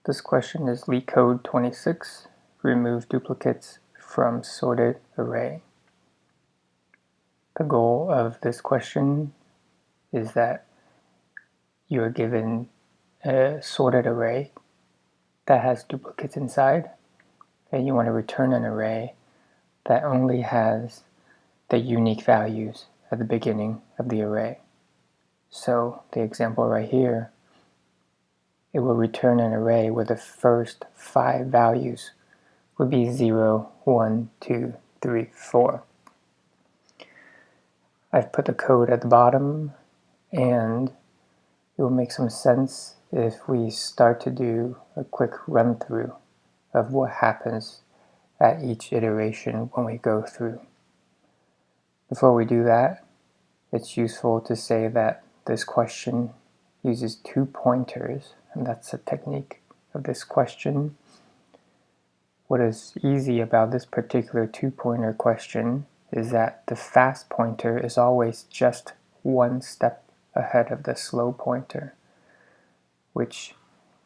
This question is Leetcode 26, remove duplicates from sorted array. The goal of this question is that you are given a sorted array that has duplicates inside, and you want to return an array that only has the unique values at the beginning of the array. So the example right here, it will return an array where the first 5 values would be 0, 1, 2, 3, 4. I've put the code at the bottom, and it will make some sense if we start to do a quick run through of what happens at each iteration when we go through. Before we do that, it's useful to say that this question uses 2 pointers, and that's the technique of this question. What is easy about this particular 2-pointer question is that the fast pointer is always just one step ahead of the slow pointer, which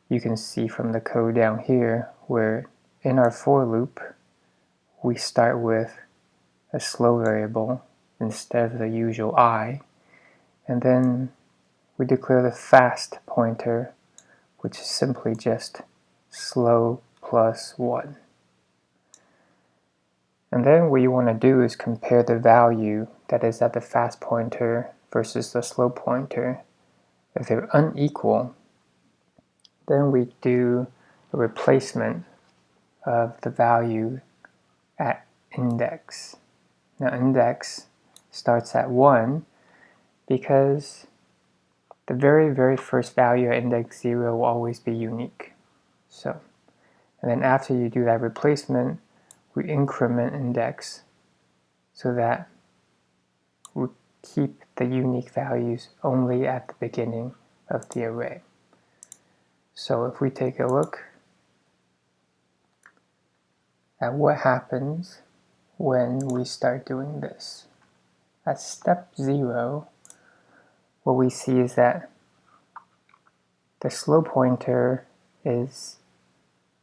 you can see from the code down here, where in our for loop we start with a slow variable instead of the usual I, and then we declare the fast pointer, which is simply just slow plus 1. And then what you want to do is compare the value that is at the fast pointer versus the slow pointer. If they're unequal, then we do a replacement of the value at index. Now index starts at 1 because the very first value at index 0 will always be unique. So, and then after you do that replacement, we increment index so that we keep the unique values only at the beginning of the array. So if we take a look at what happens when we start doing this. At step 0, what we see is that the slow pointer is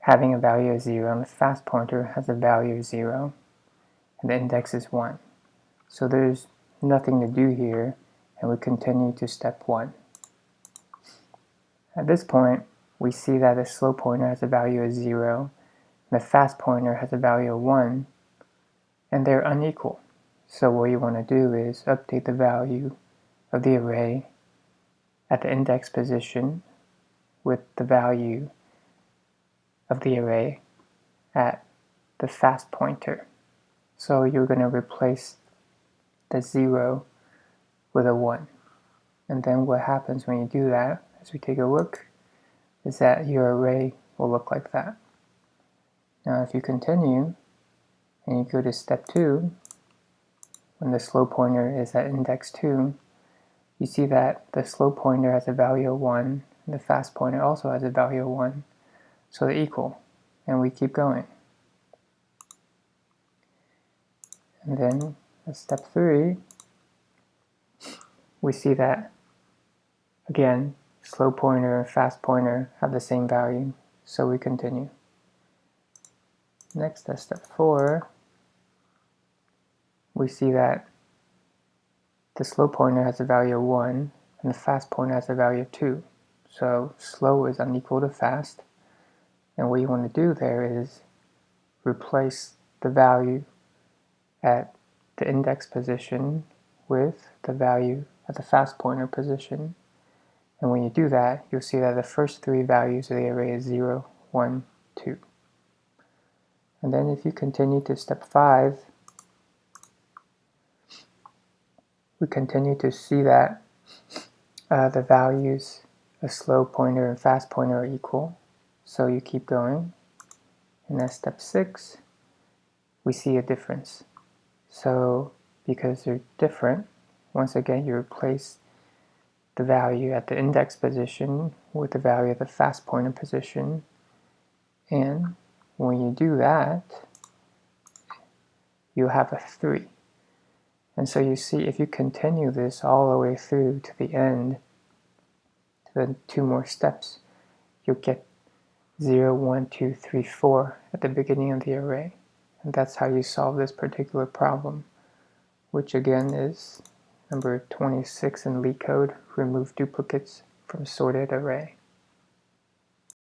having a value of 0, and the fast pointer has a value of 0, and the index is 1. So there's nothing to do here, and we continue to step 1. At this point, we see that the slow pointer has a value of 0, and the fast pointer has a value of 1, and they're unequal. So what you want to do is update the value of the array at the index position with the value of the array at the fast pointer. So you're going to replace the 0 with a 1. And then what happens when you do that, as we take a look, is that your array will look like that. Now if you continue and you go to step 2, when the slow pointer is at index 2, you see that the slow pointer has a value of 1, and the fast pointer also has a value of 1. So they're equal, and we keep going. And then at step 3, we see that, again, slow pointer and fast pointer have the same value, so we continue. Next, at step 4, we see that the slow pointer has a value of 1, and the fast pointer has a value of 2. So slow is unequal to fast, and what you want to do there is replace the value at the index position with the value at the fast pointer position. And when you do that, you'll see that the first 3 values of the array is 0, 1, 2. And then if you continue to step 5, we continue to see that the values of slow pointer and fast pointer are equal. So you keep going. And at step 6, we see a difference. So because they're different, once again you replace the value at the index position with the value at the fast pointer position, and when you do that, you have a 3. And so you see, if you continue this all the way through to the end, to the 2 more steps, you'll get 0, 1, 2, 3, 4 at the beginning of the array. And that's how you solve this particular problem, which again is number 26 in Leetcode, remove duplicates from sorted array.